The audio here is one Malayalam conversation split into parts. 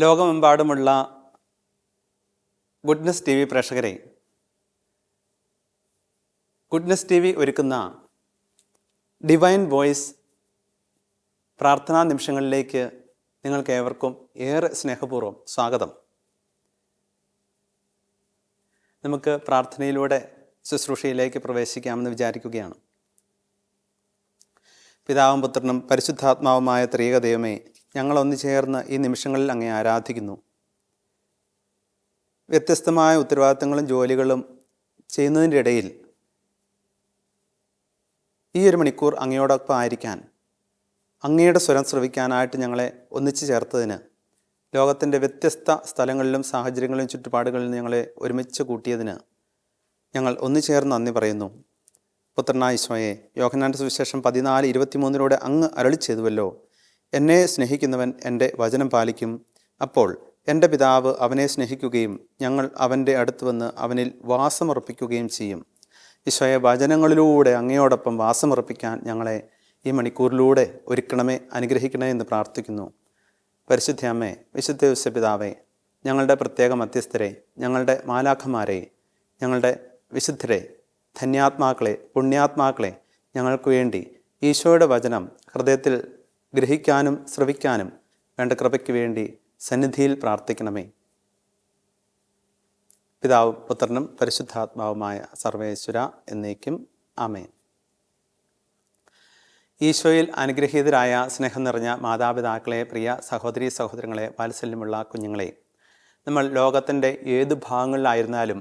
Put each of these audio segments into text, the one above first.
ലോകമെമ്പാടുമുള്ള ഗുഡ്നസ് ടി വി പ്രേക്ഷകരെ, ഗുഡ്നസ് ടി വി ഒരുക്കുന്ന ഡിവൈൻ വോയിസ് പ്രാർത്ഥനാ നിമിഷങ്ങളിലേക്ക് നിങ്ങൾക്ക് ഏവർക്കും ഏറെ സ്നേഹപൂർവ്വം സ്വാഗതം. നമുക്ക് പ്രാർത്ഥനയിലൂടെ ശുശ്രൂഷയിലേക്ക് പ്രവേശിക്കാമെന്ന് വിചാരിക്കുകയാണ്. പിതാവും പുത്രനും പരിശുദ്ധാത്മാവുമായ ത്രിയേക ദൈവമേ, ഞങ്ങൾ ഒന്നു ചേർന്ന് ഈ നിമിഷങ്ങളിൽ അങ്ങേ ആരാധിക്കുന്നു. വ്യത്യസ്തമായ ഉത്തരവാദിത്തങ്ങളും ജോലികളും ചെയ്യുന്നതിൻ്റെ ഇടയിൽ ഈ ഒരു മണിക്കൂർ അങ്ങയോടൊപ്പം ആയിരിക്കാൻ, അങ്ങയുടെ സ്വരം ശ്രവിക്കാനായിട്ട് ഞങ്ങളെ ഒന്നിച്ചു ചേർത്തതിന്, ലോകത്തിൻ്റെ വ്യത്യസ്ത സ്ഥലങ്ങളിലും സാഹചര്യങ്ങളിലും ചുറ്റുപാടുകളിലും ഞങ്ങളെ ഒരുമിച്ച് കൂട്ടിയതിന് ഞങ്ങൾ ഒന്നു ചേർന്ന് നന്ദി പറയുന്നു. പുത്രനായ ഈശോയെ, യോഹന്നാന്റെ സുവിശേഷം 14:23 അങ്ങ് അരുളി ചെയ്തുവല്ലോ, എന്നെ സ്നേഹിക്കുന്നവൻ എൻ്റെ വചനം പാലിക്കും, അപ്പോൾ എൻ്റെ പിതാവ് അവനെ സ്നേഹിക്കുകയും ഞങ്ങൾ അവൻ്റെ അടുത്ത് വന്ന് അവനിൽ വാസമുറപ്പിക്കുകയും ചെയ്യും. ഈശോയെ, വചനങ്ങളിലൂടെ അങ്ങയോടൊപ്പം വാസമുറപ്പിക്കാൻ ഞങ്ങളെ ഈ മണിക്കൂറിലൂടെ ഒരുക്കണമേ, അനുഗ്രഹിക്കണമേ എന്ന് പ്രാർത്ഥിക്കുന്നു. പരിശുദ്ധ അമ്മേ, വിശുദ്ധ ഔസേപിതാവേ, ഞങ്ങളുടെ പ്രത്യേക മധ്യസ്ഥരെ, ഞങ്ങളുടെ മാലാഖമാരെ, ഞങ്ങളുടെ വിശുദ്ധരെ, ധന്യാത്മാക്കളെ, പുണ്യാത്മാക്കളെ, ഞങ്ങൾക്ക് വേണ്ടി ഈശോയുടെ വചനം ഹൃദയത്തിൽ ഗ്രഹിക്കാനും ശ്രവിക്കാനും വേണ്ട കൃപയ്ക്ക് വേണ്ടി സന്നിധിയിൽ പ്രാർത്ഥിക്കണമേ. പിതാവും പുത്രനും പരിശുദ്ധാത്മാവുമായ സർവേശ്വര എന്നേക്കും ആമേൻ. ഈശോയിൽ അനുഗ്രഹീതരായ സ്നേഹം നിറഞ്ഞ മാതാപിതാക്കളെ, പ്രിയ സഹോദരീ സഹോദരങ്ങളെ, വാത്സല്യമുള്ള കുഞ്ഞുങ്ങളെ, നമ്മൾ ലോകത്തിൻ്റെ ഏതു ഭാഗങ്ങളിലായിരുന്നാലും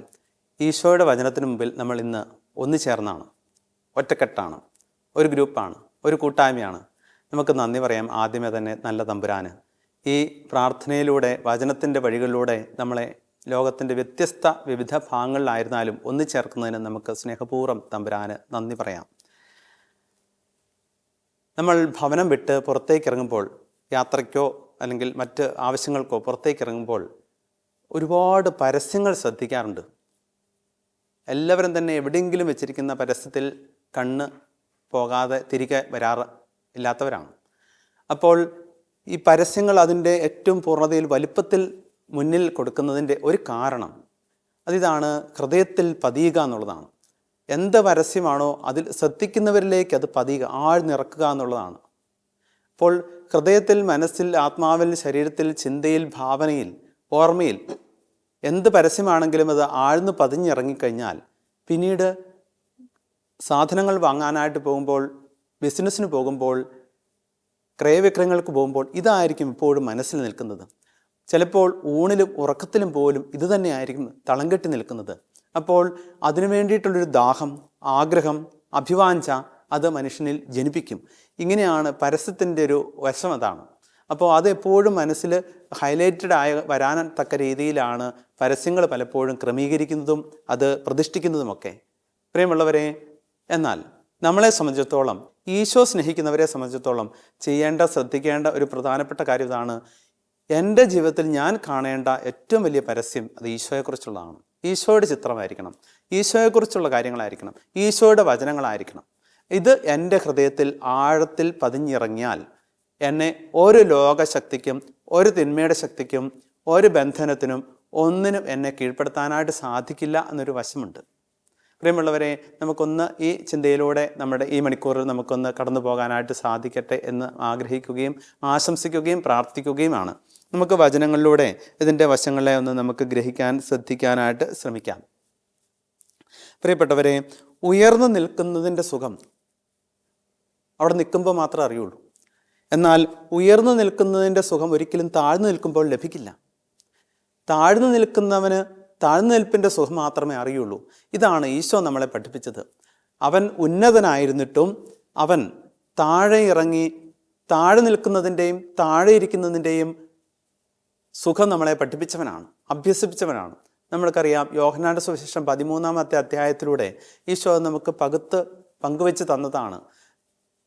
ഈശോയുടെ വചനത്തിന് മുമ്പിൽ നമ്മൾ ഇന്ന് ഒന്നു ചേർന്നാണ്, ഒറ്റക്കെട്ടാണ്, ഒരു ഗ്രൂപ്പാണ്, ഒരു കൂട്ടായ്മയാണ്. നമുക്ക് നന്ദി പറയാം ആദ്യമേ തന്നെ നല്ല തമ്പുരാന്. ഈ പ്രാർത്ഥനയിലൂടെ, വചനത്തിൻ്റെ വഴികളിലൂടെ നമ്മളെ ലോകത്തിൻ്റെ വിവിധ ഭാഗങ്ങളിലായിരുന്നാലും ഒന്നു ചേർക്കുന്നതിന് നമുക്ക് സ്നേഹപൂർവ്വം തമ്പുരാന് നന്ദി പറയാം. നമ്മൾ ഭവനം വിട്ട് പുറത്തേക്ക് ഇറങ്ങുമ്പോൾ, യാത്രയ്ക്കോ അല്ലെങ്കിൽ മറ്റ് ആവശ്യങ്ങൾക്കോ പുറത്തേക്ക് ഇറങ്ങുമ്പോൾ ഒരുപാട് പരസ്യങ്ങൾ ശ്രദ്ധിക്കാറുണ്ട്. എല്ലാവരും തന്നെ എവിടെയെങ്കിലും വെച്ചിരിക്കുന്ന പരസ്യത്തിൽ കണ്ണ് പോകാതെ തിരികെ വരാറ് ഇല്ലാത്തവരാണ്. അപ്പോൾ ഈ പരസ്യങ്ങൾ അതിൻ്റെ ഏറ്റവും പൂർണ്ണതയിൽ വലിപ്പത്തിൽ മുന്നിൽ കൊടുക്കുന്നതിൻ്റെ ഒരു കാരണം അതിതാണ്, ഹൃദയത്തിൽ പതിയുക എന്നുള്ളതാണ്. എന്ത് പരസ്യമാണോ അതിൽ ശ്രദ്ധിക്കുന്നവരിലേക്ക് അത് പതിയുക, ആഴ്ന്നിറക്കുക എന്നുള്ളതാണ്. അപ്പോൾ ഹൃദയത്തിൽ, മനസ്സിൽ, ആത്മാവിൽ, ശരീരത്തിൽ, ചിന്തയിൽ, ഭാവനയിൽ, ഓർമ്മയിൽ എന്ത് പരസ്യമാണെങ്കിലും അത് ആഴ്ന്ന് പതിഞ്ഞിറങ്ങിക്കഴിഞ്ഞാൽ പിന്നീട് സാധനങ്ങൾ വാങ്ങാനായിട്ട് പോകുമ്പോൾ, ബിസിനസ്സിന് പോകുമ്പോൾ, ക്രയവിക്രയങ്ങൾക്ക് പോകുമ്പോൾ ഇതായിരിക്കും ഇപ്പോഴും മനസ്സിൽ നിൽക്കുന്നത്. ചിലപ്പോൾ ഊണിലും ഉറക്കത്തിലും പോലും ഇത് തന്നെയായിരിക്കും തളം കെട്ടി നിൽക്കുന്നത്. അപ്പോൾ അതിനു വേണ്ടിയിട്ടുള്ളൊരു ദാഹം, ആഗ്രഹം, അഭിവാഞ്ച അത് മനുഷ്യനിൽ ജനിപ്പിക്കും. ഇങ്ങനെയാണ് പരസ്യത്തിൻ്റെ ഒരു വശം, അതാണ്. അപ്പോൾ അത് എപ്പോഴും മനസ്സിൽ ഹൈലൈറ്റഡ് വരാൻ തക്ക രീതിയിലാണ് പരസ്യങ്ങൾ പലപ്പോഴും ക്രമീകരിക്കുന്നതും അത് പ്രതിഷ്ഠിക്കുന്നതുമൊക്കെ. പ്രിയമുള്ളവരെ, എന്നാൽ നമ്മളെ സംബന്ധിച്ചിടത്തോളം, ഈശോ സ്നേഹിക്കുന്നവരെ സംബന്ധിച്ചിടത്തോളം ശ്രദ്ധിക്കേണ്ട ഒരു പ്രധാനപ്പെട്ട കാര്യം ഇതാണ്. എൻ്റെ ജീവിതത്തിൽ ഞാൻ കാണേണ്ട ഏറ്റവും വലിയ പരസ്യം അത് ഈശോയെക്കുറിച്ചുള്ളതാണ്. ഈശോയുടെ ചിത്രമായിരിക്കണം, ഈശോയെക്കുറിച്ചുള്ള കാര്യങ്ങളായിരിക്കണം, ഈശോയുടെ വചനങ്ങളായിരിക്കണം. ഇത് എൻ്റെ ഹൃദയത്തിൽ ആഴത്തിൽ പതിഞ്ഞിറങ്ങിയാൽ എന്നെ ഒരു ലോകശക്തിക്കും, ഒരു തിന്മയുടെ ശക്തിക്കും, ഒരു ബന്ധനത്തിനും, ഒന്നിനും എന്നെ കീഴ്പ്പെടുത്താനായിട്ട് സാധിക്കില്ല എന്നൊരു വശമുണ്ട്. പ്രിയമുള്ളവരെ, നമുക്കൊന്ന് ഈ ചിന്തയിലൂടെ നമ്മുടെ ഈ മണിക്കൂറിൽ നമുക്കൊന്ന് കടന്നു പോകാനായിട്ട് സാധിക്കട്ടെ എന്ന് ആഗ്രഹിക്കുകയും ആശംസിക്കുകയും പ്രാർത്ഥിക്കുകയുമാണ്. നമുക്ക് വചനങ്ങളിലൂടെ ഇതിൻ്റെ വശങ്ങളെ ഒന്ന് നമുക്ക് ഗ്രഹിക്കാൻ, ശ്രദ്ധിക്കാനായിട്ട് ശ്രമിക്കാം. പ്രിയപ്പെട്ടവരെ, ഉയർന്നു നിൽക്കുന്നതിൻ്റെ സുഖം അവിടെ നിൽക്കുമ്പോൾ മാത്രമേ അറിയുള്ളൂ. എന്നാൽ ഉയർന്നു നിൽക്കുന്നതിൻ്റെ സുഖം ഒരിക്കലും താഴ്ന്നു നിൽക്കുമ്പോൾ ലഭിക്കില്ല. താഴ്ന്നു നിൽക്കുന്നവന് താഴ്ന്നു നിൽപ്പിൻ്റെ സുഖം മാത്രമേ അറിയുള്ളൂ. ഇതാണ് ഈശോ നമ്മളെ പഠിപ്പിച്ചത്. അവൻ ഉന്നതനായിരുന്നിട്ടും അവൻ താഴെ ഇറങ്ങി താഴെ നിൽക്കുന്നതിൻ്റെയും താഴെ ഇരിക്കുന്നതിൻ്റെയും സുഖം നമ്മളെ പഠിപ്പിച്ചവനാണ്, അഭ്യസിപ്പിച്ചവനാണ്. നമ്മൾക്കറിയാം, യോഹന്നാന്റെ സുവിശേഷം 13-ാമത്തെ അധ്യായത്തിലൂടെ ഈശോ നമുക്ക് പകുത്ത് പങ്കുവെച്ച് തന്നതാണ്.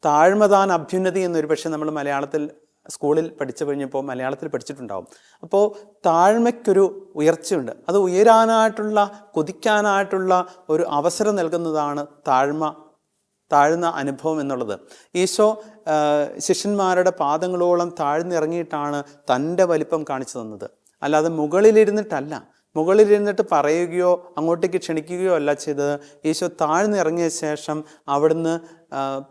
താഴ്മതാൻ അഭ്യുന്നതി എന്നൊരു പക്ഷേ നമ്മൾ മലയാളത്തിൽ സ്കൂളിൽ പഠിച്ചു കഴിഞ്ഞപ്പോൾ മലയാളത്തിൽ പഠിച്ചിട്ടുണ്ടാവും. അപ്പോൾ താഴ്മയ്ക്കൊരു ഉയർച്ചയുണ്ട്. അത് ഉയരാനായിട്ടുള്ള, കൊതിക്കാനായിട്ടുള്ള ഒരു അവസരം നൽകുന്നതാണ് താഴ്ന്ന അനുഭവം എന്നുള്ളത്. ഈശോ ശിഷ്യന്മാരുടെ പാദങ്ങളോളം താഴ്ന്നിറങ്ങിയിട്ടാണ് തൻ്റെ വലിപ്പം കാണിച്ചു തന്നത്. അല്ലാതെ മുകളിലിരുന്നിട്ടല്ല. മുകളിലിരുന്നിട്ട് പറയുകയോ അങ്ങോട്ടേക്ക് ക്ഷണിക്കുകയോ അല്ല ചെയ്തത്. ഈശോ താഴ്ന്നിറങ്ങിയ ശേഷം അവിടുന്ന്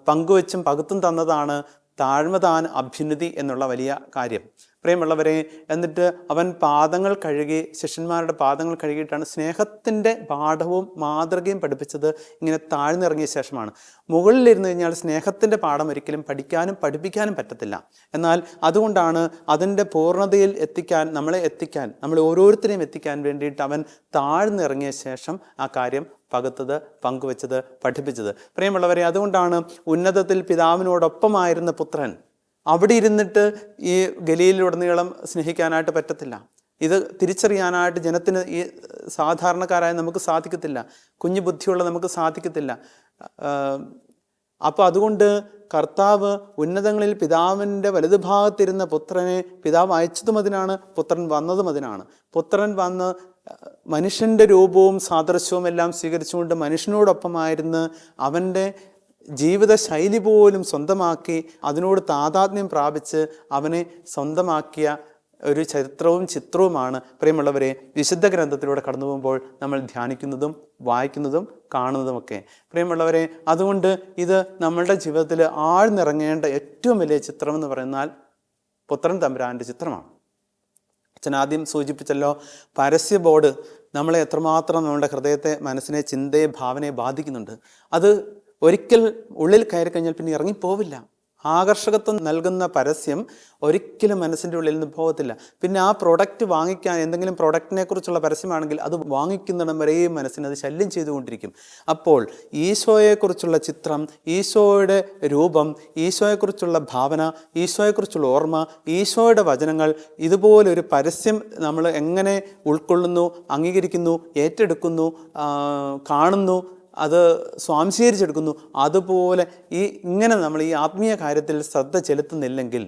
പങ്കുവെച്ചും പകുത്തും തന്നതാണ് താഴ്മതാൻ അഭ്യുന്നതി എന്നുള്ള വലിയ കാര്യം. പ്രിയമുള്ളവരെ, എന്നിട്ട് അവൻ പാദങ്ങൾ കഴുകി, ശിഷ്യന്മാരുടെ പാദങ്ങൾ കഴുകിയിട്ടാണ് സ്നേഹത്തിൻ്റെ പാഠവും മാതൃകയും പഠിപ്പിച്ചത്. ഇങ്ങനെ താഴ്ന്നിറങ്ങിയ ശേഷമാണ്. മുകളിലിരുന്ന് കഴിഞ്ഞാൽ സ്നേഹത്തിൻ്റെ പാഠം ഒരിക്കലും പഠിക്കാനും പഠിപ്പിക്കാനും പറ്റത്തില്ല. എന്നാൽ അതുകൊണ്ടാണ് അതിൻ്റെ പൂർണ്ണതയിൽ നമ്മളെ ഓരോരുത്തരെയും എത്തിക്കാൻ വേണ്ടിയിട്ട് അവൻ താഴ്ന്നിറങ്ങിയ ശേഷം ആ കാര്യം പകുത്തത്, പങ്കുവെച്ചത്, പഠിപ്പിച്ചത്. പ്രിയമുള്ളവരെ, അതുകൊണ്ടാണ് ഉന്നതത്തിൽ പിതാവിനോടൊപ്പമായിരുന്ന പുത്രൻ അവിടെ ഇരുന്നിട്ട് ഈ ഗലീലിലുടനീളം സ്നേഹിക്കാനായിട്ട് പറ്റത്തില്ല. ഇത് തിരിച്ചറിയാനായിട്ട് ജനത്തിന്, ഈ സാധാരണക്കാരായ നമുക്ക് സാധിക്കത്തില്ല, കുഞ്ഞു ബുദ്ധിയുള്ള നമുക്ക് സാധിക്കത്തില്ല. അപ്പോൾ അതുകൊണ്ട് കർത്താവ് ഉന്നതങ്ങളിൽ പിതാവിൻ്റെ വലതുഭാഗത്തിരുന്ന പുത്രനെ പിതാവ് അയച്ചതും അതിനാണ്, പുത്രൻ വന്നതും അതിനാണ്. പുത്രൻ വന്ന് മനുഷ്യൻ്റെ രൂപവും സാദൃശ്യവും എല്ലാം സ്വീകരിച്ചുകൊണ്ട് മനുഷ്യനോടൊപ്പമായിരുന്ന് അവൻ്റെ ജീവിത ശൈലി പോലും സ്വന്തമാക്കി, അതിനോട് താതാത്മ്യം പ്രാപിച്ച് അവനെ സ്വന്തമാക്കിയ ഒരു ചരിത്രവും ചിത്രവുമാണ് പ്രിയമുള്ളവരെ വിശുദ്ധ ഗ്രന്ഥത്തിലൂടെ കടന്നു പോകുമ്പോൾ നമ്മൾ ധ്യാനിക്കുന്നതും വായിക്കുന്നതും കാണുന്നതുമൊക്കെ. പ്രിയമുള്ളവരെ, അതുകൊണ്ട് ഇത് നമ്മളുടെ ജീവിതത്തിൽ ആഴ്ന്നിറങ്ങേണ്ട ഏറ്റവും വലിയ ചിത്രമെന്ന് പറയുന്നാൽ പുത്രൻ തമ്പുരാൻ്റെ ചിത്രമാണ്. അച്ഛൻ ആദ്യം സൂചിപ്പിച്ചല്ലോ, പരസ്യ ബോർഡ് നമ്മളെ എത്രമാത്രം നമ്മുടെ ഹൃദയത്തെ, മനസ്സിനെ, ചിന്തയെ, ഭാവനയെ ബാധിക്കുന്നുണ്ട്. അത് ഒരിക്കൽ ഉള്ളിൽ കയറി കഴിഞ്ഞാൽ പിന്നെ ഇറങ്ങിപ്പോവില്ല. ആകർഷകത്വം നൽകുന്ന പരസ്യം ഒരിക്കലും മനസ്സിൻ്റെ ഉള്ളിൽ നിന്ന് പോകത്തില്ല. പിന്നെ ആ പ്രൊഡക്റ്റ് വാങ്ങിക്കാൻ, എന്തെങ്കിലും പ്രൊഡക്റ്റിനെ കുറിച്ചുള്ള പരസ്യമാണെങ്കിൽ അത് വാങ്ങിക്കുന്നിടം വരെയും മനസ്സിന് അത് ശല്യം ചെയ്തുകൊണ്ടിരിക്കും. അപ്പോൾ ഈശോയെക്കുറിച്ചുള്ള ചിത്രം, ഈശോയുടെ രൂപം, ഈശോയെക്കുറിച്ചുള്ള ഭാവന, ഈശോയെക്കുറിച്ചുള്ള ഓർമ്മ, ഈശോയുടെ വചനങ്ങൾ, ഇതുപോലൊരു പരസ്യം നമ്മൾ എങ്ങനെ ഉൾക്കൊള്ളുന്നു, അംഗീകരിക്കുന്നു, ഏറ്റെടുക്കുന്നു, കാണുന്നു, അത് സ്വാംശീകരിച്ചെടുക്കുന്നു, അതുപോലെ ഇങ്ങനെ നമ്മൾ ഈ ആത്മീയ കാര്യത്തിൽ ശ്രദ്ധ ചെലുത്തുന്നില്ലെങ്കിൽ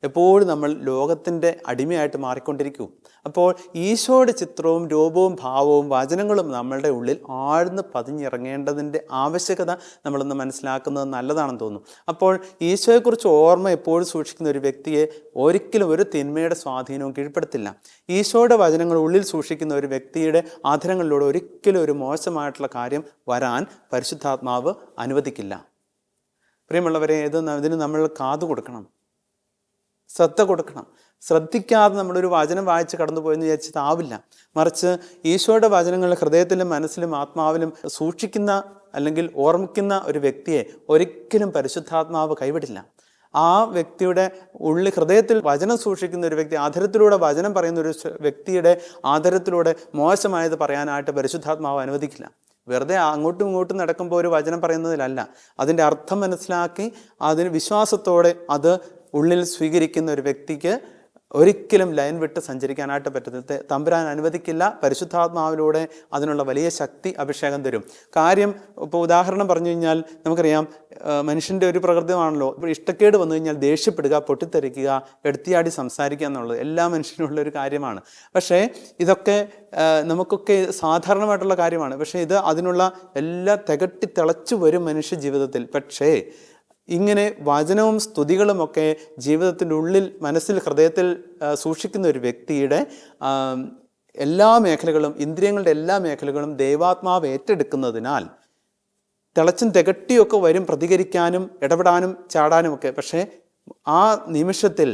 എപ്പോഴും നമ്മൾ ലോകത്തിൻ്റെ അടിമയായിട്ട് മാറിക്കൊണ്ടിരിക്കും. അപ്പോൾ ഈശോയുടെ ചിത്രവും രൂപവും ഭാവവും വചനങ്ങളും നമ്മളുടെ ഉള്ളിൽ ആഴ്ന്ന് പതിഞ്ഞിറങ്ങേണ്ടതിൻ്റെ ആവശ്യകത നമ്മളൊന്ന് മനസ്സിലാക്കുന്നത് നല്ലതാണെന്ന് തോന്നുന്നു. അപ്പോൾ ഈശോയെക്കുറിച്ച് ഓർമ്മ എപ്പോഴും സൂക്ഷിക്കുന്ന ഒരു വ്യക്തിയെ ഒരിക്കലും ഒരു തിന്മയുടെ സ്വാധീനവും കീഴ്പ്പെടുത്തില്ല. ഈശോയുടെ വചനങ്ങൾ ഉള്ളിൽ സൂക്ഷിക്കുന്ന ഒരു വ്യക്തിയുടെ ആധരങ്ങളിലൂടെ ഒരിക്കലും ഒരു മോശമായിട്ടുള്ള കാര്യം വരാൻ പരിശുദ്ധാത്മാവ് അനുവദിക്കില്ല. പ്രിയമുള്ളവരെ, ഇതിന് നമ്മൾ കാതു കൊടുക്കണം, ശ്രദ്ധ കൊടുക്കണം. ശ്രദ്ധിക്കാതെ നമ്മളൊരു വചനം വായിച്ച് കടന്നു പോയെന്ന് വിചാരിച്ചതാവില്ല. മറിച്ച് ഈശോയുടെ വചനങ്ങൾ ഹൃദയത്തിലും മനസ്സിലും ആത്മാവിലും സൂക്ഷിക്കുന്ന അല്ലെങ്കിൽ ഓർമ്മിക്കുന്ന ഒരു വ്യക്തിയെ ഒരിക്കലും പരിശുദ്ധാത്മാവ് കൈവിടില്ല. ആ വ്യക്തിയുടെ ഹൃദയത്തിൽ വചനം സൂക്ഷിക്കുന്ന ഒരു വ്യക്തി, ആദരത്തിലൂടെ വചനം പറയുന്ന ഒരു വ്യക്തിയുടെ ആദരത്തിലൂടെ മോശമായത് പറയാനായിട്ട് പരിശുദ്ധാത്മാവ് അനുവദിക്കില്ല. വെറുതെ അങ്ങോട്ടും ഇങ്ങോട്ടും നടക്കുമ്പോൾ ഒരു വചനം പറയുന്നതിലല്ല, അതിൻ്റെ അർത്ഥം മനസ്സിലാക്കി അതിന് വിശ്വാസത്തോടെ അത് ഉള്ളിൽ സ്വീകരിക്കുന്ന ഒരു വ്യക്തിക്ക് ഒരിക്കലും ലൈൻ വിട്ട് സഞ്ചരിക്കാനായിട്ട് പറ്റത്തില്ല. തമ്പുരാൻ അനുവദിക്കില്ല. പരിശുദ്ധാത്മാവിലൂടെ അതിനുള്ള വലിയ ശക്തി അഭിഷേകം തരും. കാര്യം ഇപ്പോൾ ഉദാഹരണം പറഞ്ഞു കഴിഞ്ഞാൽ നമുക്കറിയാം, മനുഷ്യൻ്റെ ഒരു പ്രകൃതമാണല്ലോ, ഇപ്പോൾ ഇഷ്ടക്കേട് വന്നു കഴിഞ്ഞാൽ ദേഷ്യപ്പെടുക, പൊട്ടിത്തെറിക്കുക, എടുത്തിയാടി സംസാരിക്കുക എന്നുള്ളത് എല്ലാ മനുഷ്യനുള്ള ഒരു കാര്യമാണ്. പക്ഷേ ഇതൊക്കെ നമുക്കൊക്കെ സാധാരണമായിട്ടുള്ള കാര്യമാണ്. പക്ഷേ ഇത് അതിനുള്ള എല്ലാ തികട്ടി തിളച്ചു വരും മനുഷ്യ ജീവിതത്തിൽ. പക്ഷേ ഇങ്ങനെ വചനവും സ്തുതികളുമൊക്കെ ജീവിതത്തിൻ്റെ ഉള്ളിൽ, മനസ്സിൽ, ഹൃദയത്തിൽ സൂക്ഷിക്കുന്ന ഒരു വ്യക്തിയുടെ എല്ലാ മേഖലകളും, ഇന്ദ്രിയങ്ങളുടെ എല്ലാ മേഖലകളും ദൈവാത്മാവ് ഏറ്റെടുക്കുന്നതിനാൽ തിളച്ചും തികട്ടിയൊക്കെ വരും പ്രതികരിക്കാനും ഇടപെടാനും ചാടാനുമൊക്കെ. പക്ഷേ ആ നിമിഷത്തിൽ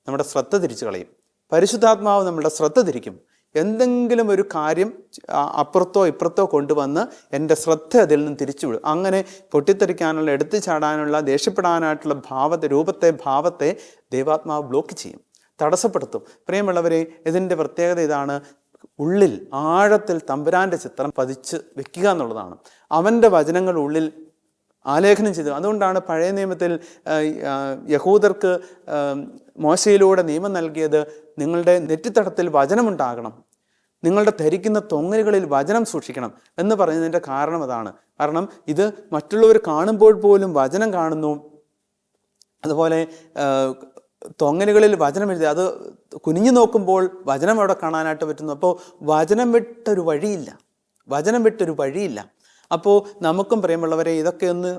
നമ്മുടെ ശ്രദ്ധ തിരിച്ചു കളയും. പരിശുദ്ധാത്മാവ് നമ്മുടെ ശ്രദ്ധ തിരിക്കും. എന്തെങ്കിലും ഒരു കാര്യം അപ്പുറത്തോ ഇപ്പുറത്തോ കൊണ്ടുവന്ന് എൻ്റെ ശ്രദ്ധ അതിൽ നിന്ന് തിരിച്ചുവിടും. അങ്ങനെ പൊട്ടിത്തെറിക്കാനുള്ള, എടുത്തു ചാടാനുള്ള, ദേഷ്യപ്പെടാനായിട്ടുള്ള ഭാവത്തെ ദൈവാത്മാവ് ബ്ലോക്ക് ചെയ്യും, തടസ്സപ്പെടുത്തും. പ്രിയമുള്ളവരെ, ഇതിൻ്റെ പ്രത്യേകത ഇതാണ്, ഉള്ളിൽ ആഴത്തിൽ തമ്പുരാൻ്റെ ചിത്രം പതിച്ച് വെക്കുക എന്നുള്ളതാണ്. അവൻ്റെ വചനങ്ങൾ ഉള്ളിൽ ആലേഖനം ചെയ്തു. അതുകൊണ്ടാണ് പഴയ നിയമത്തിൽ യഹൂദർക്ക് മോശയിലൂടെ നിയമം നൽകിയത്, നിങ്ങളുടെ നെറ്റിത്തടത്തിൽ വചനമുണ്ടാകണം, നിങ്ങളുടെ ധരിക്കുന്ന തൊങ്ങലുകളിൽ വചനം സൂക്ഷിക്കണം എന്ന് പറയുന്നതിൻ്റെ കാരണം അതാണ്. കാരണം ഇത് മറ്റുള്ളവർ കാണുമ്പോൾ പോലും വചനം കാണുന്നു. അതുപോലെ തൊങ്ങലുകളിൽ വചനം എഴുതി, അത് കുനിഞ്ഞു നോക്കുമ്പോൾ വചനം അവിടെ കാണാനായിട്ട് പറ്റുന്നു. അപ്പോൾ വചനം വിട്ടൊരു വഴിയില്ല, വചനം വിട്ടൊരു വഴിയില്ല. അപ്പോൾ നമുക്കും പ്രിയമുള്ളവരെ ഇതൊക്കെ ഒന്ന്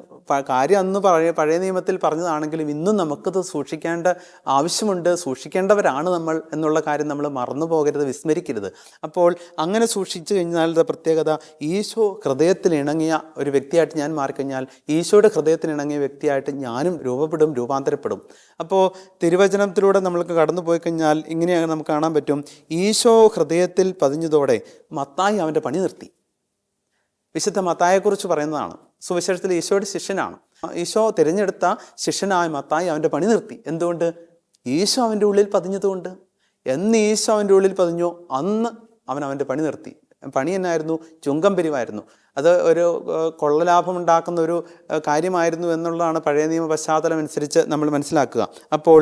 കാര്യം അന്ന് പഴയ നിയമത്തിൽ പറഞ്ഞതാണെങ്കിലും ഇന്നും നമുക്കത് സൂക്ഷിക്കേണ്ട ആവശ്യമുണ്ട്, സൂക്ഷിക്കേണ്ടവരാണ് നമ്മൾ എന്നുള്ള കാര്യം നമ്മൾ മറന്നു പോകരുത്, വിസ്മരിക്കരുത്. അപ്പോൾ അങ്ങനെ സൂക്ഷിച്ചു കഴിഞ്ഞാൽ പ്രത്യേകത, ഈശോ ഹൃദയത്തിൽ ഇണങ്ങിയ ഒരു വ്യക്തിയായിട്ട് ഞാൻ മാറിക്കഴിഞ്ഞാൽ ഈശോയുടെ ഹൃദയത്തിന് ഇണങ്ങിയ വ്യക്തിയായിട്ട് ഞാനും രൂപാന്തരപ്പെടും. അപ്പോൾ തിരുവചനത്തിലൂടെ നമ്മൾക്ക് കടന്നു പോയി കഴിഞ്ഞാൽ ഇങ്ങനെയാണ് നമുക്ക് കാണാൻ പറ്റും. ഈശോ ഹൃദയത്തിൽ പതിഞ്ഞതോടെ മത്തായി അവൻ്റെ പണി നിർത്തി. വിശുദ്ധ മത്തായെക്കുറിച്ച് പറയുന്നതാണ്. സുവിശേഷത്തിൽ ഈശോയുടെ ശിഷ്യനാണ്. ഈശോ തിരഞ്ഞെടുത്ത ശിഷ്യനായ മത്തായി അവൻ്റെ പണി നിർത്തി. എന്തുകൊണ്ട്? ഈശോ അവൻ്റെ ഉള്ളിൽ പതിഞ്ഞതുകൊണ്ട്. എന്ന് ഈശോ അവൻ്റെ ഉള്ളിൽ പതിഞ്ഞോ അന്ന് അവൻ്റെ പണി നിർത്തി. പണി എന്നായിരുന്നു? ചുങ്കം പിരിവായിരുന്നു. അത് ഒരു കൊള്ളലാഭം ഉണ്ടാക്കുന്ന ഒരു കാര്യമായിരുന്നു എന്നുള്ളതാണ് പഴയ നിയമ പശ്ചാത്തലം അനുസരിച്ച് നമ്മൾ മനസ്സിലാക്കുക. അപ്പോൾ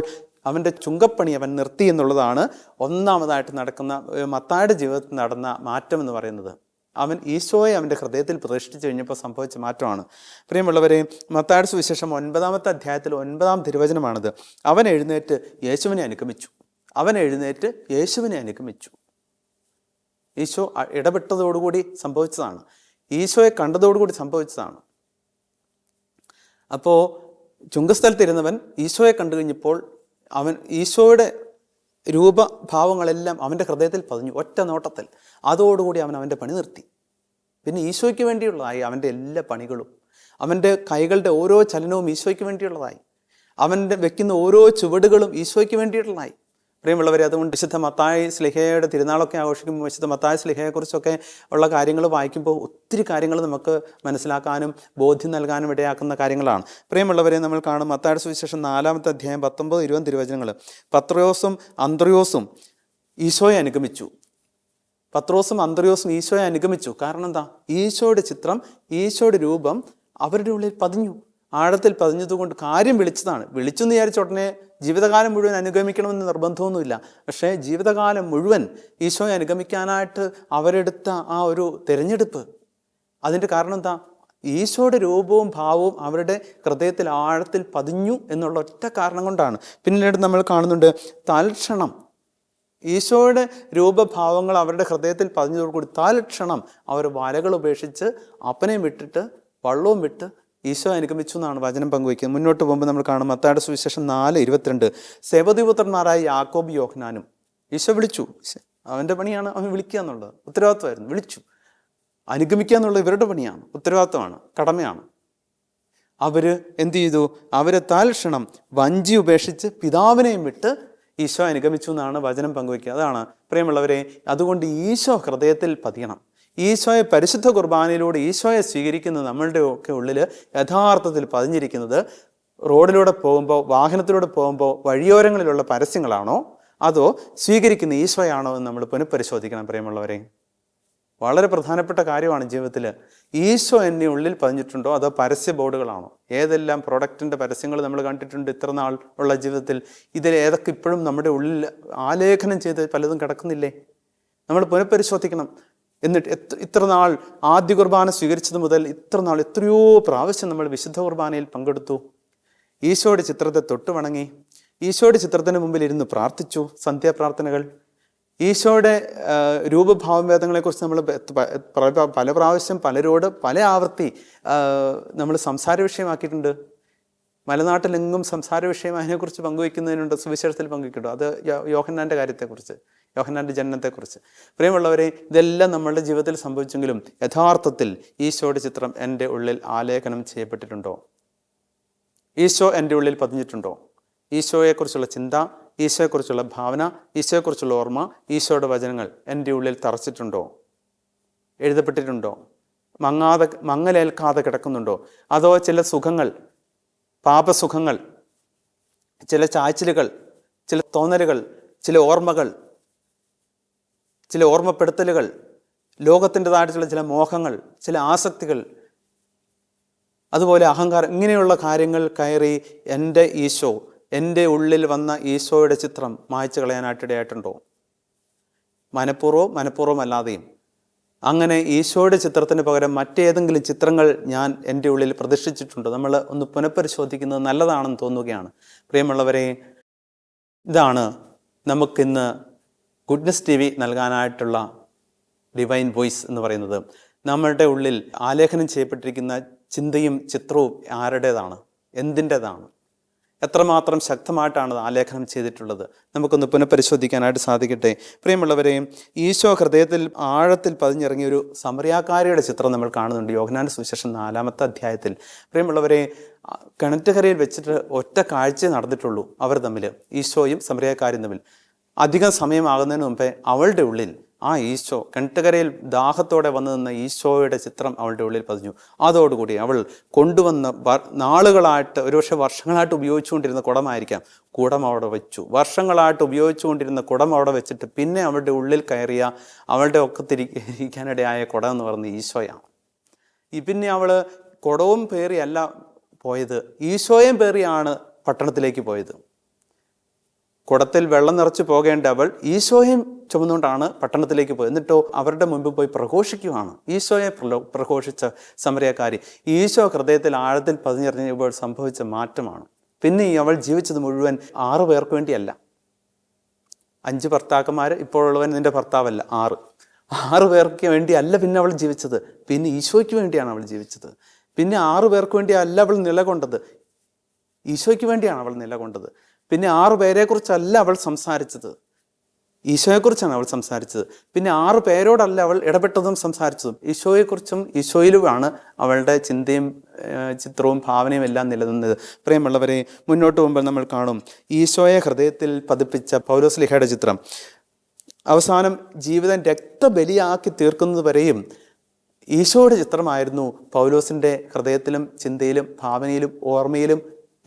അവൻ്റെ ചുങ്കപ്പണി അവൻ നിർത്തി എന്നുള്ളതാണ് ഒന്നാമതായിട്ട് നടക്കുന്ന മത്തായിയുടെ ജീവിതത്തിൽ നടന്ന മാറ്റം എന്ന് പറയുന്നത്. അവൻ ഈശോയെ അവൻ്റെ ഹൃദയത്തിൽ പ്രതിഷ്ഠിച്ചു കഴിഞ്ഞപ്പോൾ സംഭവിച്ച മാറ്റമാണ്. പ്രിയമുള്ളവരെ, മത്തായിയുടെ സുവിശേഷം 9-ാമത്തെ അധ്യായത്തിൽ 9-ാം തിരുവചനമാണിത്. അവൻ എഴുന്നേറ്റ് യേശുവിനെ അനുഗമിച്ചു. ഈശോ ഇടപെട്ടതോടുകൂടി സംഭവിച്ചതാണ്, ഈശോയെ കണ്ടതോടുകൂടി സംഭവിച്ചതാണ്. അപ്പോൾ ചുങ്കസ്ഥലത്തിരുന്നവൻ ഈശോയെ കണ്ടു കഴിഞ്ഞപ്പോൾ അവൻ ഈശോയുടെ രൂപഭാവങ്ങളെല്ലാം അവൻ്റെ ഹൃദയത്തിൽ പതിഞ്ഞു ഒറ്റ നോട്ടത്തിൽ. അതോടുകൂടി അവൻ്റെ പണി നിർത്തി. പിന്നെ ഈശോയ്ക്ക് വേണ്ടിയുള്ളതായി അവൻ്റെ എല്ലാ പണികളും. അവൻ്റെ കൈകളുടെ ഓരോ ചലനവും ഈശോയ്ക്ക് വേണ്ടിയുള്ളതായി. അവൻ്റെ വെക്കുന്ന ഓരോ ചുവടുകളും ഈശോയ്ക്ക് വേണ്ടിയിട്ടുള്ളതായി. പ്രിയമുള്ളവരെ, അതുകൊണ്ട് വിശുദ്ധ മത്തായി സ്ലിഹയുടെ തിരുനാളൊക്കെ ആഘോഷിക്കുമ്പോൾ വിശുദ്ധ മത്തായി സ്ലിഹയെക്കുറിച്ചൊക്കെ ഉള്ള കാര്യങ്ങൾ വായിക്കുമ്പോൾ ഒത്തിരി കാര്യങ്ങൾ നമുക്ക് മനസ്സിലാക്കാനും ബോധ്യം നൽകാനും ഇടയാക്കുന്ന കാര്യങ്ങളാണ്. പ്രിയമുള്ളവരെ, നമ്മൾ കാണും മത്തായിയുടെ സുവിശേഷം 4-ാമത്തെ അധ്യായം 19-20 തിരുവചനങ്ങൾ. പത്രോസും അന്ത്രയോസും ഈശോയെ അനുഗമിച്ചു. ഈശോയെ അനുഗമിച്ചു. കാരണം എന്താ? ഈശോയുടെ ചിത്രം, ഈശോയുടെ രൂപം അവരുടെ ഉള്ളിൽ പതിഞ്ഞു. ആഴത്തിൽ പതിഞ്ഞതുകൊണ്ട് കാര്യം വിളിച്ചതാണ്. വിളിച്ചെന്ന് വിചാരിച്ച ഉടനെ ജീവിതകാലം മുഴുവൻ അനുഗമിക്കണമെന്ന് നിർബന്ധമൊന്നുമില്ല. പക്ഷേ ജീവിതകാലം മുഴുവൻ ഈശോയെ അനുഗമിക്കാനായിട്ട് അവരെടുത്ത ആ ഒരു തിരഞ്ഞെടുപ്പ്, അതിൻ്റെ കാരണം എന്താ? ഈശോയുടെ രൂപവും ഭാവവും അവരുടെ ഹൃദയത്തിൽ ആഴത്തിൽ പതിഞ്ഞു എന്നുള്ള ഒറ്റ കാരണം കൊണ്ടാണ്. പിന്നീട് നമ്മൾ കാണുന്നുണ്ട്, തൽക്ഷണം ഈശോയുടെ രൂപഭാവങ്ങൾ അവരുടെ ഹൃദയത്തിൽ പതിഞ്ഞതോടുകൂടി തൽക്ഷണം അവർ വലകൾ ഉപേക്ഷിച്ച് അപ്പനെയും വിട്ടിട്ട് വള്ളവും വിട്ട് ഈശോ അനുഗമിച്ചു എന്നാണ് വചനം പങ്കുവയ്ക്കുന്നത്. മുന്നോട്ട് പോകുമ്പോൾ നമ്മൾ കാണും മത്തായിയുടെ സുവിശേഷം 4:22 സെബെദീപുത്രന്മാരായ യാക്കോബ് യോഹന്നാനും ഈശോ വിളിച്ചു. അവൻ്റെ പണിയാണ് അവൻ വിളിക്കുക എന്നുള്ളത്, ഉത്തരവാദിത്വമായിരുന്നു. വിളിച്ചു. അനുഗമിക്കുക എന്നുള്ളത് ഇവരുടെ പണിയാണ്, ഉത്തരവാദിത്വമാണ്, കടമയാണ്. അവർ എന്ത് ചെയ്തു? അവർ തൽക്ഷണം വഞ്ചി ഉപേക്ഷിച്ച് പിതാവിനെയും വിട്ട് ഈശോ അനുഗമിച്ചു എന്നാണ് വചനം പങ്കുവയ്ക്കുക. അതാണ് പ്രിയമുള്ളവരെ, അതുകൊണ്ട് ഈശോ ഹൃദയത്തിൽ പതിയണം. ഈശോയെ പരിശുദ്ധ കുർബാനയിലൂടെ ഈശോയെ സ്വീകരിക്കുന്ന നമ്മളുടെ ഒക്കെ ഉള്ളിൽ യഥാർത്ഥത്തിൽ പതിഞ്ഞിരിക്കുന്നത് റോഡിലൂടെ പോകുമ്പോൾ, വാഹനത്തിലൂടെ പോകുമ്പോൾ വഴിയോരങ്ങളിലുള്ള പരസ്യങ്ങളാണോ അതോ സ്വീകരിക്കുന്ന ഈശോയാണോ എന്ന് നമ്മൾ പുനഃപരിശോധിക്കണം. പ്രിയമുള്ളവരെ, വളരെ പ്രധാനപ്പെട്ട കാര്യമാണ് ജീവിതത്തിൽ. ഈശോ എൻ്റെ ഉള്ളിൽ പതിഞ്ഞിട്ടുണ്ടോ അതോ പരസ്യ ബോർഡുകളാണോ? ഏതെല്ലാം പ്രൊഡക്റ്റിൻ്റെ പരസ്യങ്ങൾ നമ്മൾ കണ്ടിട്ടുണ്ട് ഇത്ര നാൾ ഉള്ള ജീവിതത്തിൽ. ഇതിൽ ഏതൊക്കെ ഇപ്പോഴും നമ്മുടെ ഉള്ളിൽ ആലേഖനം ചെയ്ത് പലതും കിടക്കുന്നില്ലേ? നമ്മൾ പുനഃപരിശോധിക്കണം. എന്നിട്ട് ഇത്ര നാൾ ആദ്യ കുർബാന സ്വീകരിച്ചത് മുതൽ ഇത്ര നാൾ എത്രയോ പ്രാവശ്യം നമ്മൾ വിശുദ്ധ കുർബാനയിൽ പങ്കെടുത്തു. ഈശോയുടെ ചിത്രത്തെ തൊട്ട് വണങ്ങി, ഈശോയുടെ ചിത്രത്തിന് മുമ്പിൽ ഇരുന്ന് പ്രാർത്ഥിച്ചു. സന്ധ്യാപ്രാർത്ഥനകൾ, ഈശോയുടെ രൂപഭാവഭേദങ്ങളെക്കുറിച്ച് നമ്മൾ പല പ്രാവശ്യം പലരോട് പല ആവർത്തി നമ്മൾ സംസാര വിഷയമാക്കിയിട്ടുണ്ട്. മലനാട്ടിലെങ്ങും സംസാര വിഷയം അതിനെക്കുറിച്ച് പങ്കുവയ്ക്കുന്നതിനുണ്ട്, സുവിശേഷത്തിൽ പങ്കുവയ്ക്കുന്നുണ്ട്. അത് യോഹന്നാൻ്റെ കാര്യത്തെക്കുറിച്ച്, യോഹന്നാൻ്റെ ജനനത്തെക്കുറിച്ച്. പ്രിയമുള്ളവരെ, ഇതെല്ലാം നമ്മളുടെ ജീവിതത്തിൽ സംഭവിച്ചെങ്കിലും യഥാർത്ഥത്തിൽ ഈശോയുടെ ചിത്രം എൻ്റെ ഉള്ളിൽ ആലേഖനം ചെയ്യപ്പെട്ടിട്ടുണ്ടോ? ഈശോ എൻ്റെ ഉള്ളിൽ പതിഞ്ഞിട്ടുണ്ടോ? ഈശോയെക്കുറിച്ചുള്ള ചിന്ത, ഈശോയെക്കുറിച്ചുള്ള ഭാവന, ഈശോയെക്കുറിച്ചുള്ള ഓർമ്മ, ഈശോയുടെ വചനങ്ങൾ എൻ്റെ ഉള്ളിൽ തറച്ചിട്ടുണ്ടോ? എഴുതപ്പെട്ടിട്ടുണ്ടോ? മങ്ങലേൽക്കാതെ കിടക്കുന്നുണ്ടോ? അതോ ചില സുഖങ്ങൾ, പാപസുഖങ്ങൾ, ചില ചായ്ച്ചിലുകൾ, ചില തോന്നലുകൾ, ചില ഓർമ്മകൾ, ചില ഓർമ്മപ്പെടുത്തലുകൾ, ലോകത്തിൻ്റെതായിട്ടുള്ള ചില മോഹങ്ങൾ, ചില ആസക്തികൾ, അതുപോലെ അഹങ്കാരം, ഇങ്ങനെയുള്ള കാര്യങ്ങൾ കയറി എൻ്റെ ഈശോ, എൻ്റെ ഉള്ളിൽ വന്ന ഈശോയുടെ ചിത്രം മായ്ച്ചു കളയാനായിട്ടിടയായിട്ടുണ്ടോ? മനഃപൂർവ്വമല്ലാതെയും. അങ്ങനെ ഈശോയുടെ ചിത്രത്തിന് പകരം മറ്റേതെങ്കിലും ചിത്രങ്ങൾ ഞാൻ എൻ്റെ ഉള്ളിൽ പ്രതിഷ്ഠിച്ചിട്ടുണ്ടോ? നമ്മൾ ഒന്ന് പുനഃപരിശോധിക്കുന്നത് നല്ലതാണെന്ന് തോന്നുകയാണ്. പ്രിയമുള്ളവരെ, ഇതാണ് നമുക്കിന്ന് ഗുഡ്നസ് ടി വി നൽകാനായിട്ടുള്ള ഡിവൈൻ വോയിസ് എന്ന് പറയുന്നത്. നമ്മളുടെ ഉള്ളിൽ ആലേഖനം ചെയ്യപ്പെട്ടിരിക്കുന്ന ചിന്തയും ചിത്രവും ആരുടേതാണ്, എന്തിൻ്റെതാണ്, എത്രമാത്രം ശക്തമായിട്ടാണ് ആലേഖനം ചെയ്തിട്ടുള്ളത്, നമുക്കൊന്ന് പുനഃപരിശോധിക്കാനായിട്ട് സാധിക്കട്ടെ. പ്രിയമുള്ളവരെ, ഈശോ ഹൃദയത്തിൽ ആഴത്തിൽ പതിഞ്ഞിറങ്ങിയ ഒരു സമറിയാക്കാരിയുടെ ചിത്രം നമ്മൾ കാണുന്നുണ്ട് യോഹന്നാന്റെ സുവിശേഷം 4-ാമത്തെ അധ്യായത്തിൽ. പ്രിയമുള്ളവരെ, കിണറ്റുകരയിൽ വെച്ചിട്ട് ഒറ്റ കാഴ്ച നടന്നിട്ടുള്ളൂ അവർ തമ്മിൽ, ഈശോയും സമറിയാക്കാരും തമ്മിൽ. അധികം സമയമാകുന്നതിന് മുമ്പേ അവളുടെ ഉള്ളിൽ ആ ഈശോ, കിണറ്റുകരയിൽ ദാഹത്തോടെ വന്നു നിന്ന ഈശോയുടെ ചിത്രം അവളുടെ ഉള്ളിൽ പതിഞ്ഞു. അതോടുകൂടി അവൾ കൊണ്ടുവന്ന് നാളുകളായിട്ട്, ഒരുപക്ഷെ വർഷങ്ങളായിട്ട് ഉപയോഗിച്ചുകൊണ്ടിരുന്ന കുടമായിരിക്കാം, കുടം അവിടെ വെച്ചു. വർഷങ്ങളായിട്ട് ഉപയോഗിച്ചുകൊണ്ടിരുന്ന കുടം അവിടെ വെച്ചിട്ട് പിന്നെ അവളുടെ ഉള്ളിൽ കയറിയ, അവളുടെ ഒക്കത്തിരിക്കാനിടയായ കുടം എന്ന് പറയുന്നത് ഈശോയാണ്. പിന്നെ അവൾ കുടവും പേറിയല്ല പോയത്, ഈശോയും പേറിയാണ് പട്ടണത്തിലേക്ക് പോയത്. കുടത്തിൽ വെള്ളം നിറച്ച് പോകേണ്ട അവൾ ഈശോയും ചുമന്നുകൊണ്ടാണ് പട്ടണത്തിലേക്ക് പോയത്. എന്നിട്ടോ അവരുടെ മുൻപിൽ പോയി പ്രഘോഷിക്കുകയാണ്. ഈശോയെ പ്രഘോഷിച്ച സമറിയക്കാരി ഈശോ ഹൃദയത്തിൽ ആഴത്തിൽ പതിഞ്ഞിറങ്ങിയപ്പോൾ സംഭവിച്ച മാറ്റമാണ്. പിന്നെ അവൾ ജീവിച്ചത് മുഴുവൻ 6 പേർക്ക് വേണ്ടിയല്ല. 5 ഭർത്താക്കന്മാർ, ഇപ്പോഴുള്ളവൻ നിന്റെ ഭർത്താവല്ല, 6 പേർക്ക് വേണ്ടിയല്ല പിന്നെ അവൾ ജീവിച്ചത്, പിന്നെ ഈശോയ്ക്ക് വേണ്ടിയാണ് അവൾ ജീവിച്ചത്. പിന്നെ 6 പേർക്ക് വേണ്ടിയല്ല അവൾ നിലകൊണ്ടത്, ഈശോയ്ക്ക് വേണ്ടിയാണ് അവൾ നിലകൊണ്ടത്. പിന്നെ 6 പേരെക്കുറിച്ചല്ല അവൾ സംസാരിച്ചത്, ഈശോയെക്കുറിച്ചാണ് അവൾ സംസാരിച്ചത്. പിന്നെ 6 പേരോടല്ല അവൾ ഇടപെട്ടതും സംസാരിച്ചതും, ഈശോയെക്കുറിച്ചും ഈശോയിലുമാണ് അവളുടെ ചിന്തയും ചിത്രവും ഭാവനയും എല്ലാം നിലനിന്നത്. പ്രിയമുള്ളവരെ, മുന്നോട്ട് പോകുമ്പോൾ നമ്മൾ കാണും ഈശോയെ ഹൃദയത്തിൽ പതിപ്പിച്ച പൗലോസ്ലീഹയുടെ ചിത്രം. അവസാനം ജീവിതം രക്തബലിയാക്കി തീർക്കുന്നത് വരെയും ഈശോയുടെ ചിത്രമായിരുന്നു പൗലോസിൻ്റെ ഹൃദയത്തിലും ചിന്തയിലും ഭാവനയിലും ഓർമ്മയിലും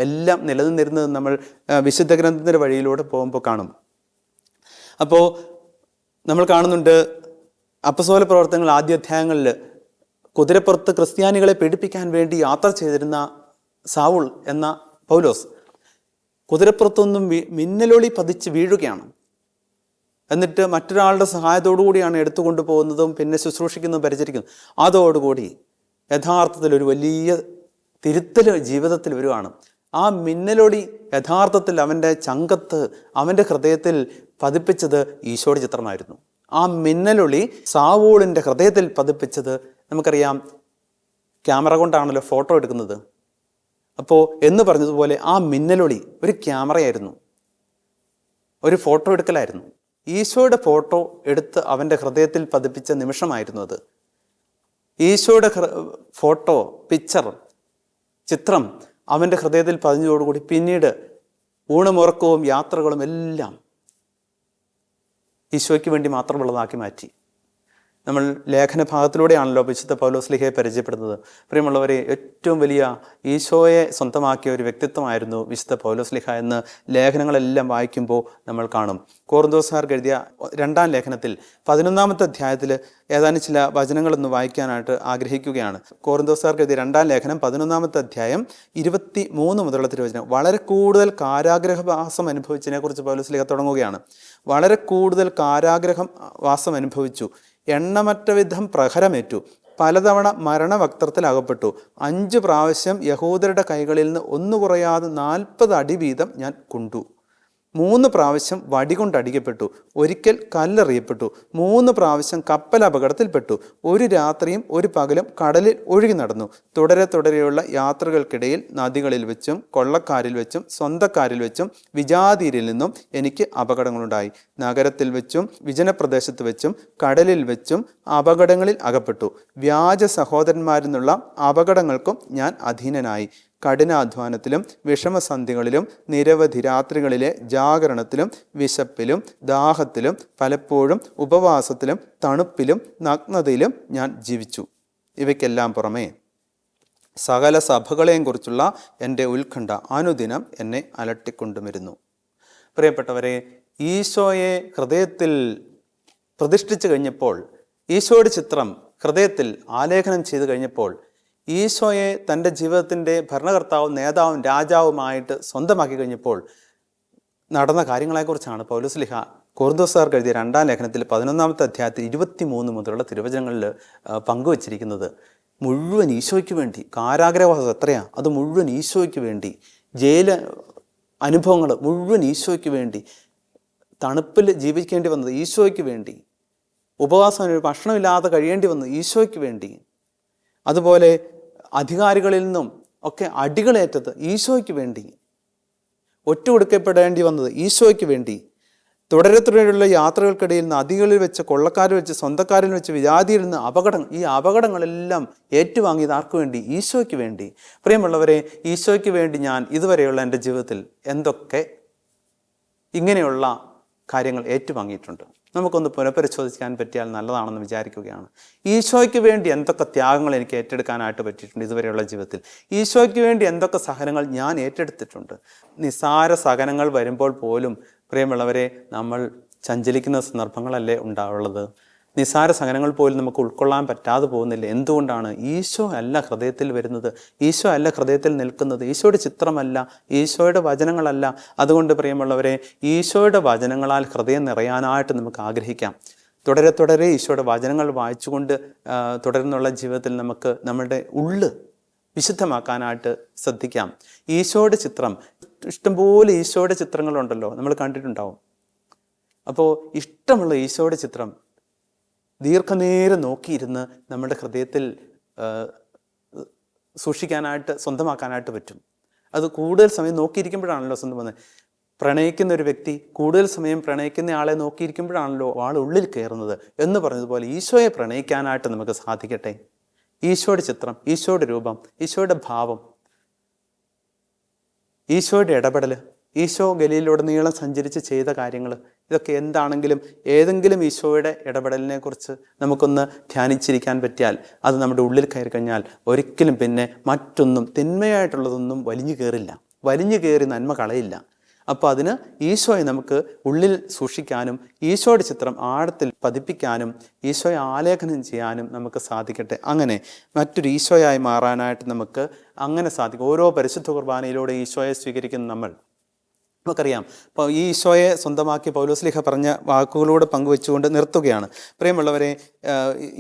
എല്ലാം നിലനിന്നിരുന്നത് നമ്മൾ വിശുദ്ധ ഗ്രന്ഥത്തിൻ്റെ വഴിയിലൂടെ പോകുമ്പോൾ കാണും. അപ്പോൾ നമ്മൾ കാണുന്നുണ്ട് അപ്പസ്തോല പ്രവർത്തനങ്ങൾ ആദ്യ അധ്യായങ്ങളിൽ കുതിരപ്പുറത്ത് ക്രിസ്ത്യാനികളെ പീഡിപ്പിക്കാൻ വേണ്ടി യാത്ര ചെയ്തിരുന്ന സാവുൾ എന്ന പൗലോസ് കുതിരപ്പുറത്തൊന്നും മിന്നലൊളി പതിച്ച് വീഴുകയാണ്. എന്നിട്ട് മറ്റൊരാളുടെ സഹായത്തോടു കൂടിയാണ് എടുത്തുകൊണ്ട് പോകുന്നതും പിന്നെ ശുശ്രൂഷിക്കുന്നതും പരിചരിക്കുന്നതും. അതോടുകൂടി യഥാർത്ഥത്തിൽ ഒരു വലിയ തിരുത്തൽ ജീവിതത്തിൽ വരുവാണ്. ആ മിന്നലൊളി യഥാർത്ഥത്തിൽ അവൻ്റെ ചങ്കത്ത്, അവൻ്റെ ഹൃദയത്തിൽ പതിപ്പിച്ചത് ഈശോയുടെ ചിത്രമായിരുന്നു. ആ മിന്നലൊളി സാവൂളിൻ്റെ ഹൃദയത്തിൽ പതിപ്പിച്ചത് നമുക്കറിയാം, ക്യാമറ കൊണ്ടാണല്ലോ ഫോട്ടോ എടുക്കുന്നത്. അപ്പോൾ എന്ന് പറഞ്ഞതുപോലെ ആ മിന്നലൊളി ഒരു ക്യാമറയായിരുന്നു, ഒരു ഫോട്ടോ എടുക്കലായിരുന്നു. ഈശോയുടെ ഫോട്ടോ എടുത്ത് അവൻ്റെ ഹൃദയത്തിൽ പതിപ്പിച്ച നിമിഷമായിരുന്നു അത്. ഈശോയുടെ ഫോട്ടോ, പിക്ചർ, ചിത്രം അവൻ്റെ ഹൃദയത്തിൽ പതിഞ്ഞതോടുകൂടി പിന്നീട് ഊണുമുറക്കവും യാത്രകളും എല്ലാം ഈശോയ്ക്ക് വേണ്ടി മാത്രമുള്ളതാക്കി മാറ്റി. നമ്മൾ ലേഖന ഭാഗത്തിലൂടെയാണല്ലോ വിശുദ്ധ പൗലോസ്ലീഹയെ പരിചയപ്പെടുന്നത്. പ്രിയമുള്ളവരെ, ഏറ്റവും വലിയ ഈശോയെ സ്വന്തമാക്കിയ ഒരു വ്യക്തിത്വമായിരുന്നു വിശുദ്ധ പൗലോസ്ലീഹ എന്ന് ലേഖനങ്ങളെല്ലാം വായിക്കുമ്പോൾ നമ്മൾ കാണും. കൊറിന്തോസ്യർക്ക് എഴുതിയ 2-ാം ലേഖനത്തിൽ 11-ാമത്തെ അധ്യായത്തിൽ ഏതാനും ചില വചനങ്ങളൊന്ന് വായിക്കാനായിട്ട് ആഗ്രഹിക്കുകയാണ്. കൊറിന്തോസ്യർക്ക് എഴുതിയ 2-ാം ലേഖനം 11-ാമത്തെ അധ്യായം 23 മുതലുള്ള തിരുവചനം. വളരെ കൂടുതൽ കാരാഗ്രഹവാസം അനുഭവിച്ചതിനെ കുറിച്ച് പൗലോസ്ലീഹ തുടങ്ങുകയാണ്. വളരെ കൂടുതൽ കാരാഗ്രഹവാസം അനുഭവിച്ചു, എണ്ണമറ്റ വിധം പ്രഹരമേറ്റു, പലതവണ മരണവക്ത്രത്തിലകപ്പെട്ടു, 5 പ്രാവശ്യം യഹൂദരുടെ കൈകളിൽ നിന്ന് 1 കുറയാതെ 40 അടി വീതം ഞാൻ കൊണ്ടു, 3 പ്രാവശ്യം വടികൊണ്ടടിക്കപ്പെട്ടു, ഒരിക്കൽ കല്ലെറിയപ്പെട്ടു, 3 പ്രാവശ്യം കപ്പൽ അപകടത്തിൽപ്പെട്ടു, 1 രാത്രിയും 1 പകലും കടലിൽ ഒഴുകി നടന്നു. തുടരെയുള്ള യാത്രകൾക്കിടയിൽ നദികളിൽ വെച്ചും കൊള്ളക്കാരിൽ വെച്ചും സ്വന്തക്കാരിൽ വെച്ചും വിജാതീരിൽ നിന്നും എനിക്ക് അപകടങ്ങളുണ്ടായി. നഗരത്തിൽ വെച്ചും വിജനപ്രദേശത്ത് വെച്ചും കടലിൽ വെച്ചും അപകടങ്ങളിൽ അകപ്പെട്ടു. വ്യാജ സഹോദരന്മാരിൽ നിന്നുള്ള അപകടങ്ങൾക്കും ഞാൻ അധീനനായി. കഠിനാധ്വാനത്തിലും വിഷമസന്ധികളിലും നിരവധി രാത്രികളിലെ ജാഗരണത്തിലും വിശപ്പിലും ദാഹത്തിലും പലപ്പോഴും ഉപവാസത്തിലും തണുപ്പിലും നഗ്നതയിലും ഞാൻ ജീവിച്ചു. ഇവയ്ക്കെല്ലാം പുറമേ സകല സഭകളെയും കുറിച്ചുള്ള എൻ്റെ ഉത്കണ്ഠ അനുദിനം എന്നെ അലട്ടിക്കൊണ്ടുവരുന്നു. പ്രിയപ്പെട്ടവരെ, ഈശോയെ ഹൃദയത്തിൽ പ്രതിഷ്ഠിച്ചു കഴിഞ്ഞപ്പോൾ, ഈശോയുടെ ചിത്രം ഹൃദയത്തിൽ ആലേഖനം ചെയ്തു കഴിഞ്ഞപ്പോൾ, ഈശോയെ തൻ്റെ ജീവിതത്തിൻ്റെ ഭരണകർത്താവും നേതാവും രാജാവുമായിട്ട് സ്വന്തമാക്കി കഴിഞ്ഞപ്പോൾ നടന്ന കാര്യങ്ങളെക്കുറിച്ചാണ് പൗലോസ്ലീഹ കൊറിന്തോസ്യർക്ക് എഴുതിയ 2-ാം ലേഖനത്തിൽ 11-ാമത്തെ അധ്യായത്തിൽ 23 മുതലുള്ള തിരുവചനങ്ങളിൽ പങ്കുവച്ചിരിക്കുന്നത്. മുഴുവൻ ഈശോയ്ക്ക് വേണ്ടി കാരാഗ്രഹവാസം എത്രയാണ്, അത് മുഴുവൻ ഈശോയ്ക്ക് വേണ്ടി. അനുഭവങ്ങൾ മുഴുവൻ ഈശോയ്ക്ക് വേണ്ടി. തണുപ്പിൽ ജീവിക്കേണ്ടി വന്നത് ഈശോയ്ക്ക് വേണ്ടി. ഉപവാസം ഭക്ഷണമില്ലാതെ കഴിയേണ്ടി വന്നത് ഈശോയ്ക്ക് വേണ്ടി. അതുപോലെ അധികാരികളിൽ നിന്നും ഒക്കെ അടികളേറ്റത് ഈശോയ്ക്ക് വേണ്ടി. ഒറ്റുകൊടുക്കപ്പെടേണ്ടി വന്നത് ഈശോയ്ക്ക് വേണ്ടി. തുടരെയുള്ള യാത്രകൾക്കിടയിൽ നദികളിൽ വെച്ച്, കൊള്ളക്കാരിൽ വെച്ച്, സ്വന്തക്കാരിൽ വെച്ച്, വിജാതിയിൽ നിന്ന് ഈ അപകടങ്ങളെല്ലാം ഏറ്റുവാങ്ങിയത് ആർക്കു വേണ്ടി? ഈശോയ്ക്ക് വേണ്ടി. പ്രിയമുള്ളവരെ, ഈശോയ്ക്ക് വേണ്ടി ഞാൻ ഇതുവരെയുള്ള എൻ്റെ ജീവിതത്തിൽ എന്തൊക്കെ ഇങ്ങനെയുള്ള കാര്യങ്ങൾ ഏറ്റുവാങ്ങിയിട്ടുണ്ട്? നമുക്കൊന്ന് പുനഃപരിശോധിക്കാൻ പറ്റിയാൽ നല്ലതാണെന്ന് വിചാരിക്കുകയാണ്. ഈശോയ്ക്ക് വേണ്ടി എന്തൊക്കെ ത്യാഗങ്ങൾ എനിക്ക് ഏറ്റെടുക്കാനായിട്ട് പറ്റിയിട്ടുണ്ട് ഇതുവരെയുള്ള ജീവിതത്തിൽ? ഈശോയ്ക്ക് വേണ്ടി എന്തൊക്കെ സഹനങ്ങൾ ഞാൻ ഏറ്റെടുത്തിട്ടുണ്ട്? നിസ്സാര സഹനങ്ങൾ വരുമ്പോൾ പോലും പ്രിയമുള്ളവരെ നമ്മൾ ചഞ്ചലിക്കുന്ന സന്ദർഭങ്ങളല്ലേ ഉണ്ടാവുള്ളത്? നിസ്സാര സഹനങ്ങൾ പോലും നമുക്ക് ഉൾക്കൊള്ളാൻ പറ്റാതെ പോകുന്നില്ല. എന്തുകൊണ്ടാണ്? ഈശോ അല്ല ഹൃദയത്തിൽ വരുന്നത്, ഈശോ അല്ല ഹൃദയത്തിൽ നിൽക്കുന്നത്, ഈശോയുടെ ചിത്രമല്ല, ഈശോയുടെ വചനങ്ങളല്ല. അതുകൊണ്ട് പ്രിയമുള്ളവരെ, ഈശോയുടെ വചനങ്ങളാൽ ഹൃദയം നിറയാനായിട്ട് നമുക്ക് ആഗ്രഹിക്കാം. തുടരെ ഈശോയുടെ വചനങ്ങൾ വായിച്ചുകൊണ്ട് തുടർന്നുള്ള ജീവിതത്തിൽ നമുക്ക് നമ്മുടെ ഉള്ള് വിശുദ്ധമാക്കാനായിട്ട് ശ്രദ്ധിക്കാം. ഈശോയുടെ ചിത്രം, ഇഷ്ടംപോലെ ഈശോയുടെ ചിത്രങ്ങളുണ്ടല്ലോ, നമ്മൾ കണ്ടിട്ടുണ്ടാവും. അപ്പോൾ ഇഷ്ടമുള്ള ഈശോയുടെ ചിത്രം ദീർഘനേരം നോക്കിയിരുന്ന് നമ്മുടെ ഹൃദയത്തിൽ സൂക്ഷിക്കാനായിട്ട്, സ്വന്തമാക്കാനായിട്ട് പറ്റും. അത് കൂടുതൽ സമയം നോക്കിയിരിക്കുമ്പോഴാണല്ലോ സ്വന്തം വന്നത്. പ്രണയിക്കുന്ന ഒരു വ്യക്തി കൂടുതൽ സമയം പ്രണയിക്കുന്ന ആളെ നോക്കിയിരിക്കുമ്പോഴാണല്ലോ ആൾ ഉള്ളിൽ കയറുന്നത് എന്ന് പറഞ്ഞതുപോലെ ഈശോയെ പ്രണയിക്കാനായിട്ട് നമുക്ക് സാധിക്കട്ടെ. ഈശോയുടെ ചിത്രം, ഈശോയുടെ രൂപം, ഈശോയുടെ ഭാവം, ഈശോയുടെ ഇടപെടൽ, ഈശോ ഗലീലിലുടനീളം സഞ്ചരിച്ച് ചെയ്ത കാര്യങ്ങൾ, ഇതൊക്കെ എന്താണെങ്കിലും ഏതെങ്കിലും ഈശോയുടെ ഇടപെടലിനെ കുറിച്ച് നമുക്കൊന്ന് ധ്യാനിച്ചിരിക്കാൻ പറ്റിയാൽ, അത് നമ്മുടെ ഉള്ളിൽ കയറി കഴിഞ്ഞാൽ ഒരിക്കലും പിന്നെ മറ്റൊന്നും, തിന്മയായിട്ടുള്ളതൊന്നും വലിഞ്ഞു കയറി നന്മ കളയില്ല. അപ്പോൾ അതിന് ഈശോയെ നമുക്ക് ഉള്ളിൽ സൂക്ഷിക്കാനും ഈശോയുടെ ചിത്രം ആഴത്തിൽ പതിപ്പിക്കാനും ഈശോയെ ആലേഖനം ചെയ്യാനും നമുക്ക് സാധിക്കട്ടെ. അങ്ങനെ മറ്റൊരു ഈശോയായി മാറാനായിട്ട് നമുക്ക് അങ്ങനെ സാധിക്കും. ഓരോ പരിശുദ്ധ കുർബാനയിലൂടെ ഈശോയെ സ്വീകരിക്കുന്ന നമുക്കറിയാം. അപ്പോൾ ഈ ഈശോയെ സ്വന്തമാക്കി പൗലോസ്ലീഹ പറഞ്ഞ വാക്കുകളോട് പങ്കുവെച്ചുകൊണ്ട് നിർത്തുകയാണ്. പ്രിയമുള്ളവരെ,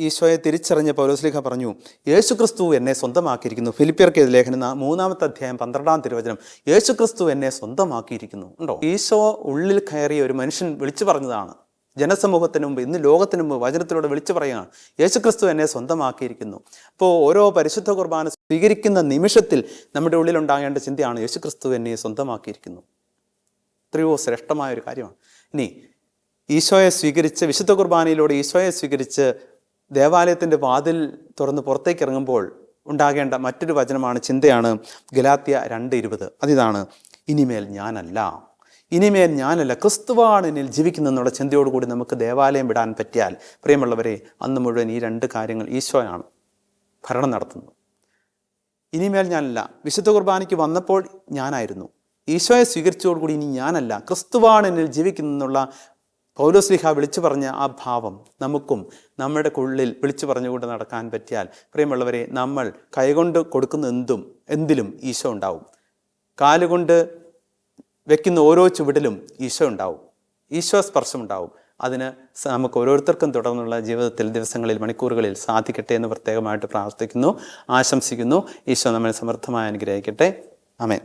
ഈശോയെ തിരിച്ചറിഞ്ഞ പൗലോസ്ലീഹ പറഞ്ഞു, യേശുക്രിസ്തു എന്നെ സ്വന്തമാക്കിയിരിക്കുന്നു. ഫിലിപ്പിയർക്ക് ലേഖനം 3-ാമത്തെ അധ്യായം 12-ാം തിരുവചനം. യേശുക്രിസ്തു എന്നെ സ്വന്തമാക്കിയിരിക്കുന്നു. ഉണ്ടോ? ഈശോ ഉള്ളിൽ കയറിയ ഒരു മനുഷ്യൻ വിളിച്ചു പറഞ്ഞതാണ്. ജനസമൂഹത്തിന് മുമ്പ്, ഇന്ന് ലോകത്തിന് മുമ്പ് വചനത്തിലൂടെ വിളിച്ചു പറയുകയാണ്, യേശുക്രിസ്തു എന്നെ സ്വന്തമാക്കിയിരിക്കുന്നു. അപ്പോൾ ഓരോ പരിശുദ്ധ കുർബാന സ്വീകരിക്കുന്ന നിമിഷത്തിൽ നമ്മുടെ ഉള്ളിലുണ്ടാകേണ്ട ചിന്തയാണ്, യേശുക്രിസ്തു എന്നെ സ്വന്തമാക്കിയിരിക്കുന്നു. എത്രയോ ശ്രേഷ്ഠമായൊരു കാര്യമാണ്. ഇനി ഈശോയെ സ്വീകരിച്ച്, വിശുദ്ധ കുർബാനയിലൂടെ ഈശോയെ സ്വീകരിച്ച് ദേവാലയത്തിൻ്റെ വാതിൽ തുറന്ന് പുറത്തേക്ക് ഇറങ്ങുമ്പോൾ ഉണ്ടാകേണ്ട മറ്റൊരു വചനമാണ്, ചിന്തയാണ് ഗലാത്യ 2:20. അതിതാണ്, ഇനിമേൽ ഞാനല്ല ക്രിസ്തുവാണ് എന്നിൽ ജീവിക്കുന്നതെന്നുള്ള ചിന്തയോടുകൂടി നമുക്ക് ദേവാലയം വിടാൻ പറ്റിയാൽ, പ്രിയമുള്ളവരെ, അന്ന് മുഴുവൻ ഈ രണ്ട് കാര്യങ്ങൾ ഈശോയാണ് ഭരണം നടത്തുന്നത്. ഇനിമേൽ ഞാനല്ല, വിശുദ്ധ കുർബാനയ്ക്ക് വന്നപ്പോൾ ഞാനായിരുന്നു, ഈശോയെ സ്വീകരിച്ചതോടുകൂടി ഇനി ഞാനല്ല, ക്രിസ്തുവാണ് എന്നിൽ ജീവിക്കുന്നെന്നുള്ള പൗലോസ്ലീഹ വിളിച്ചു പറഞ്ഞ ആ ഭാവം നമുക്കും നമ്മുടെ ഉള്ളിൽ വിളിച്ചു പറഞ്ഞുകൊണ്ട് നടക്കാൻ പറ്റിയാൽ, പ്രിയമുള്ളവരെ, നമ്മൾ കൈകൊണ്ട് കൊടുക്കുന്ന എന്തിലും ഈശോ ഉണ്ടാവും. കാലുകൊണ്ട് വെക്കുന്ന ഓരോ ചുവടിലും ഈശോ ഉണ്ടാവും, ഈശോ സ്പർശം ഉണ്ടാവും. അതിന് നമുക്ക് ഓരോരുത്തർക്കും തുടർന്നുള്ള ജീവിതത്തിൽ, ദിവസങ്ങളിൽ, മണിക്കൂറുകളിൽ സാധിക്കട്ടെ എന്ന് പ്രത്യേകമായിട്ട് പ്രാർത്ഥിക്കുന്നു, ആശംസിക്കുന്നു. ഈശോ നമ്മെ സമൃദ്ധമായി അനുഗ്രഹിക്കട്ടെ. ആമേൻ.